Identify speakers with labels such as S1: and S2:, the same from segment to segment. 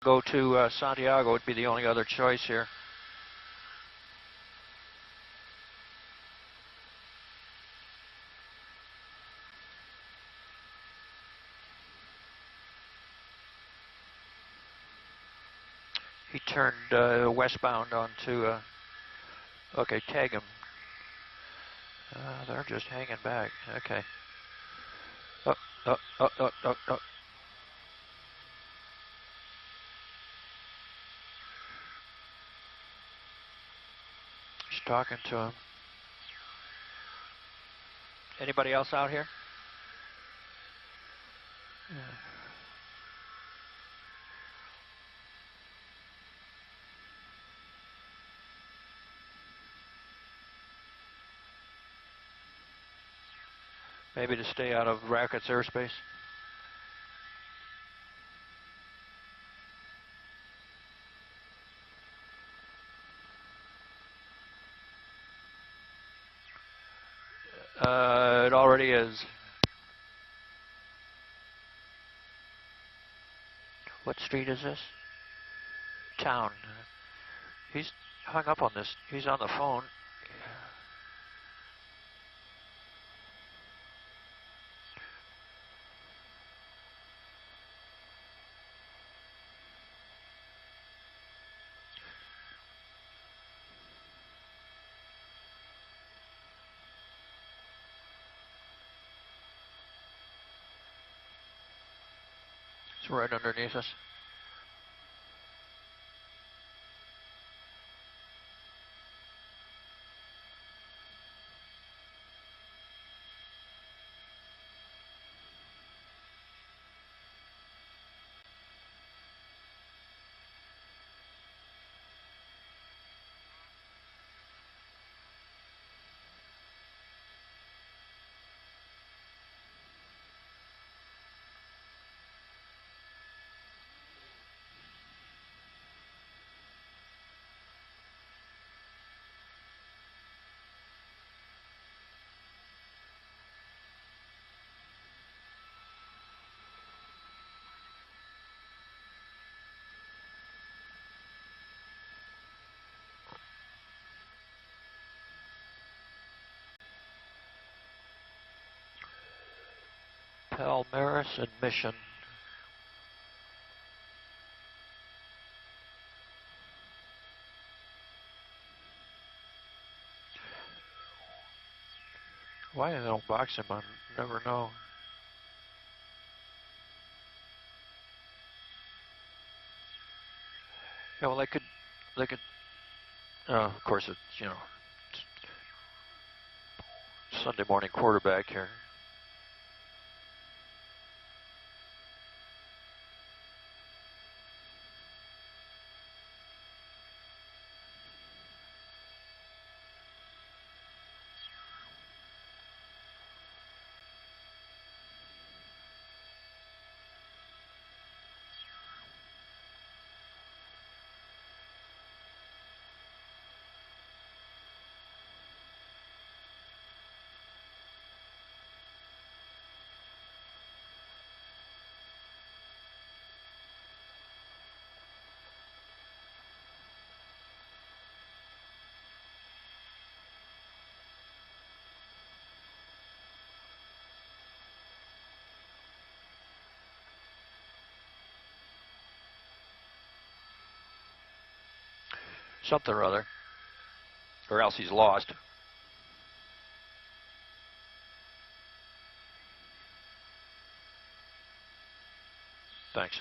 S1: go to Santiago would be the only other choice here. He turned westbound onto, okay, tag him. They're just hanging back. Okay. Oh. He's talking to him. Anybody else out here? Yeah. Maybe to stay out of Racket's airspace. It already is. What street is this? Town. He's hung up on this. He's on the phone. It's right underneath us. Palmaris and Mission. Why they don't box him, I never know. Yeah, well, they could, of course, it's, you know, Sunday morning quarterback here. Something or other, or else he's lost. Thanks.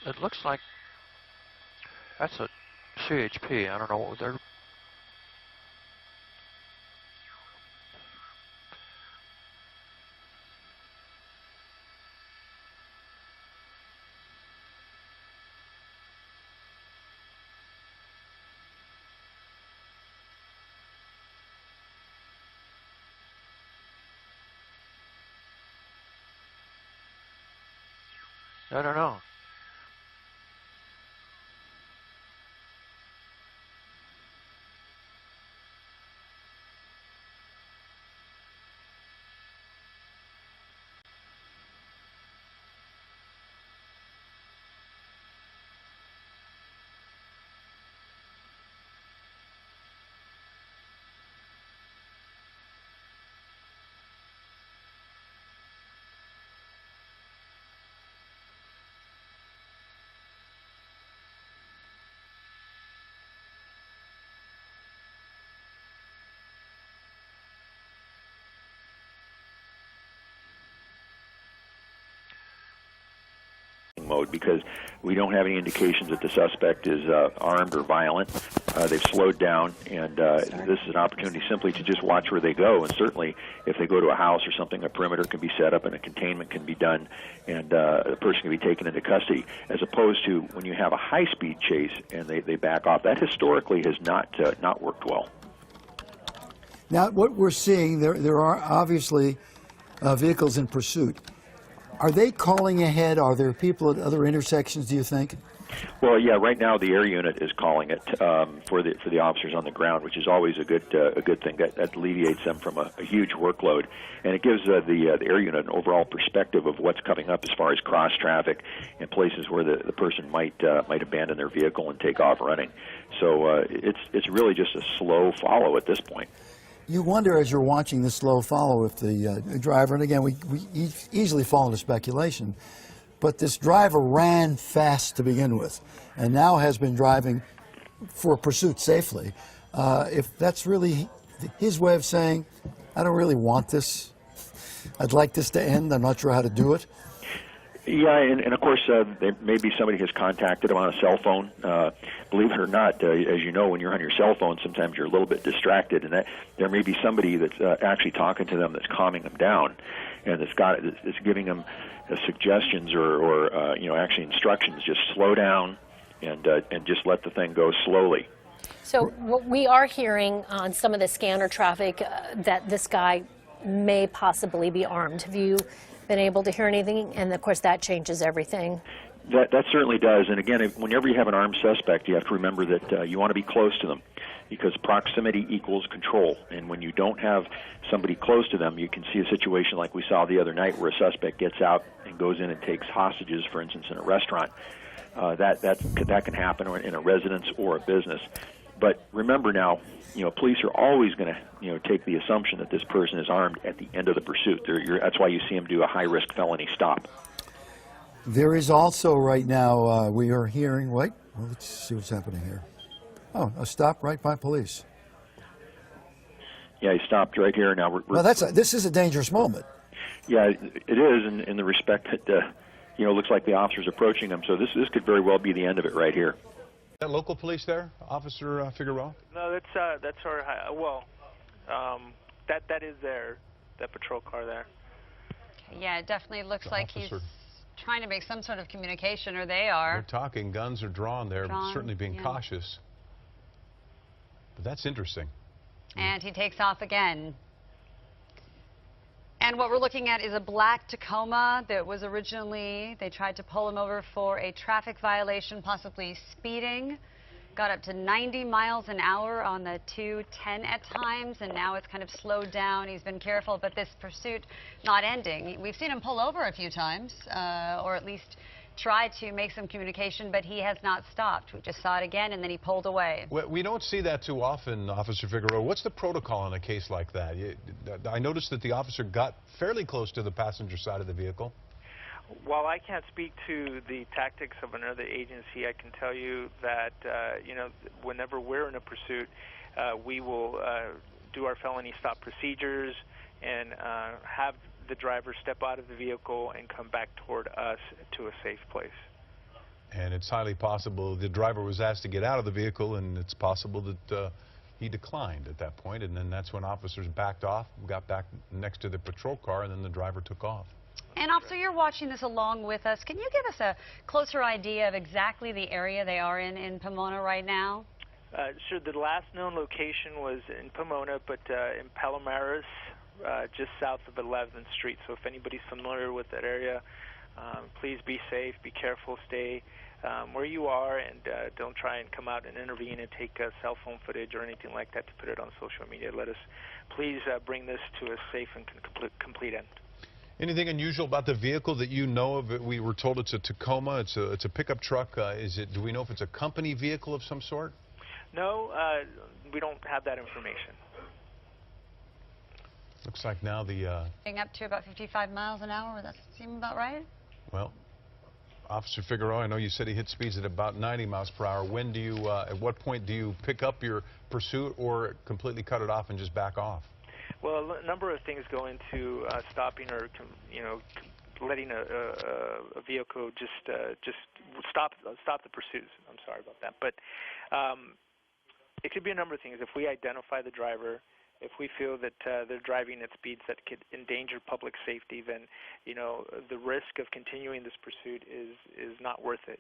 S1: It looks like that's a CHP. I don't know what they're. I don't know.
S2: Mode because we don't have any indications that the suspect is armed or violent. They've slowed down, and this is an opportunity simply to just watch where they go. And certainly, if they go to a house or something, a perimeter can be set up and a containment can be done, and the person can be taken into custody. As opposed to when you have a high-speed chase and they back off, that historically has not worked well.
S3: Now, what we're seeing, there are obviously vehicles in pursuit. Are they calling ahead? Are there people at other intersections, do you think?
S2: Well, yeah. Right now, the air unit is calling it for the officers on the ground, which is always a good thing. That alleviates them from a huge workload, and it gives the air unit an overall perspective of what's coming up as far as cross traffic and places where the person might abandon their vehicle and take off running. So it's really just a slow follow at this point.
S3: You wonder as you're watching this slow follow if the driver, and again, we easily fall into speculation, but this driver ran fast to begin with and now has been driving for pursuit safely. If that's really his way of saying, I don't really want this, I'd like this to end, I'm not sure how to do it.
S2: Yeah, and of course, maybe somebody has contacted him on a cell phone. Believe it or not, as you know, when you're on your cell phone, sometimes you're a little bit distracted, and that there may be somebody that's actually talking to them that's calming them down, and it's giving them suggestions or actually instructions. Just slow down and just let the thing go slowly.
S4: So what we are hearing on some of the scanner traffic that this guy may possibly be armed. Have you been able to hear anything? And of course that changes everything.
S2: That certainly does. And again, whenever you have an armed suspect, you have to remember that you want to be close to them because proximity equals control. And when you don't have somebody close to them, you can see a situation like we saw the other night where a suspect gets out and goes in and takes hostages, for instance, in a restaurant. That can happen in a residence or a business. But remember now, police are always going to, take the assumption that this person is armed at the end of the pursuit. That's why you see them do a high-risk felony stop.
S3: There is also right now, we are hearing, let's see what's happening here. Oh, a stop right by police.
S2: Yeah, he stopped right here. Now
S3: this is a dangerous moment.
S2: Yeah, it is in the respect that, looks like the officer's approaching him. So this could very well be the end of it right here.
S5: Is that local police there, Officer Figueroa?
S6: No, that's our that is that patrol car there.
S7: Yeah, it definitely looks like he's trying to make some sort of communication, or they are.
S5: They're talking, guns are drawn, they're certainly being cautious. But that's interesting.
S7: And he takes off again. And what we're looking at is a black Tacoma that was originally, they tried to pull him over for a traffic violation, possibly speeding. Got up to 90 miles an hour on the 210 at times, and now it's kind of slowed down. He's been careful, but this pursuit not ending. We've seen him pull over a few times, or at least try to make some communication, but he has not stopped. We just saw it again, and then he pulled away.
S5: Well, we don't see that too often, Officer Figueroa. What's the protocol in a case like that? I noticed that the officer got fairly close to the passenger side of the vehicle.
S6: While I can't speak to the tactics of another agency, I can tell you that, whenever we're in a pursuit, we will do our felony stop procedures and have the driver step out of the vehicle and come back toward us to a safe place.
S5: And it's highly possible the driver was asked to get out of the vehicle, and it's possible that he declined at that point, and then that's when officers backed off, got back next to the patrol car, and then the driver took off.
S7: And officer, you're watching this along with us. Can you give us a closer idea of exactly the area they are in Pomona right now?
S6: Sure. The last known location was in Pomona, but in Palomares, just south of 11th Street. So if anybody's familiar with that area, please be safe, be careful, stay where you are, and don't try and come out and intervene and take cell phone footage or anything like that to put it on social media. Let us please bring this to a safe and complete end.
S5: Anything unusual about the vehicle that you know of? We were told it's a Tacoma. It's a pickup truck. Do we know if it's a company vehicle of some sort?
S6: No, we don't have that information.
S5: Looks like now the...
S7: Up to about 55 miles an hour. Would that seem about right?
S5: Well, Officer Figueroa, I know you said he hit speeds at about 90 miles per hour. When do you, at what point do you pick up your pursuit or completely cut it off and just back off?
S6: Well, a number of things go into stopping or, letting a vehicle just stop the pursuit. I'm sorry about that, but it could be a number of things. If we identify the driver, if we feel that they're driving at speeds that could endanger public safety, then the risk of continuing this pursuit is not worth it.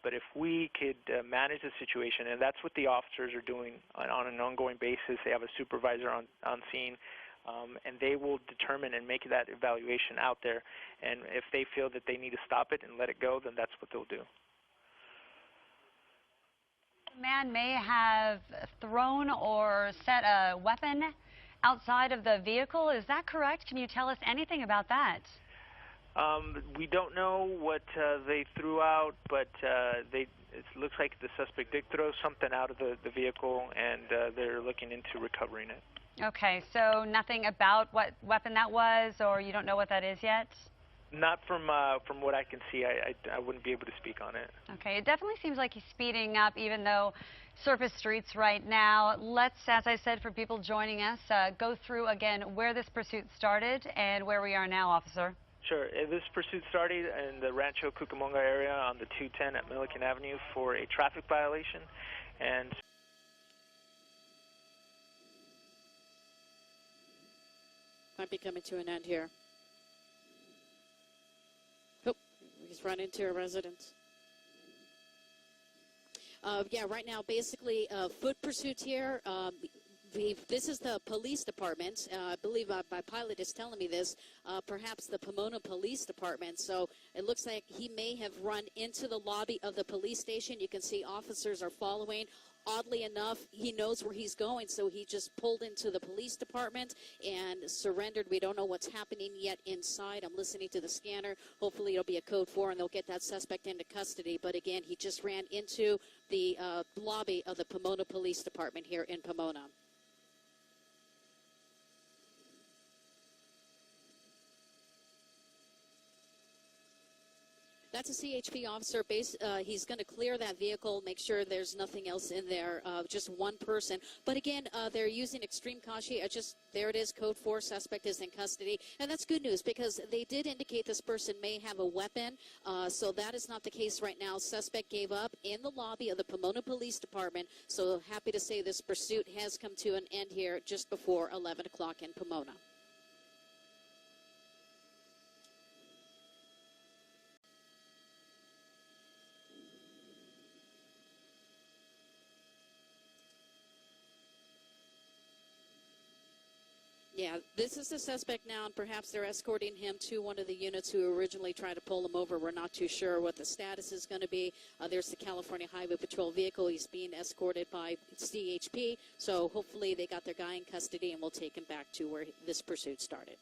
S6: But if we could manage the situation, and that's what the officers are doing on an ongoing basis. They have a supervisor on scene, and they will determine and make that evaluation out there. And if they feel that they need to stop it and let it go, then that's what they'll do.
S7: Man may have thrown or set a weapon outside of the vehicle. Is that correct? Can you tell us anything about that?
S6: We don't know what they threw out, but it looks like the suspect did throw something out of the vehicle, and they're looking into recovering it.
S7: Okay, so nothing about what weapon that was, or you don't know what that is yet?
S6: Not from what I can see. I wouldn't be able to speak on it.
S7: Okay, it definitely seems like he's speeding up, even though surface streets right now. Let's, as I said, for people joining us, go through again where this pursuit started and where we are now, officer.
S6: Sure. This pursuit started in the Rancho Cucamonga area on the 210 at Milliken Avenue for a traffic violation, and
S8: might be coming to an end here. He's run into a residence. Yeah, right now, basically, foot pursuits here. This is the police department. I believe my pilot is telling me this. Perhaps the Pomona Police Department. So it looks like he may have run into the lobby of the police station. You can see officers are following. Oddly enough, he knows where he's going, so he just pulled into the police department and surrendered. We don't know what's happening yet inside. I'm listening to the scanner. Hopefully it'll be a code 4 and they'll get that suspect into custody. But again, he just ran into the lobby of the Pomona Police Department here in Pomona. That's a CHP officer. He's going to clear that vehicle, make sure there's nothing else in there, just one person. But again, they're using extreme caution. There it is, code 4, suspect is in custody. And that's good news because they did indicate this person may have a weapon. So that is not the case right now. Suspect gave up in the lobby of the Pomona Police Department. So happy to say this pursuit has come to an end here just before 11 o'clock in Pomona. Yeah, this is the suspect now, and perhaps they're escorting him to one of the units who originally tried to pull him over. We're not too sure what the status is going to be. There's the California Highway Patrol vehicle. He's being escorted by CHP, so hopefully they got their guy in custody and we'll take him back to where this pursuit started.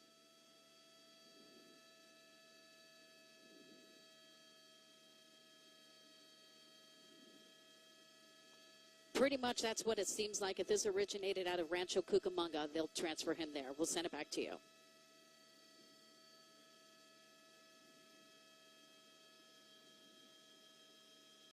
S8: Pretty much that's what it seems like. If this originated out of Rancho Cucamonga, they'll transfer him there. We'll send it back to you.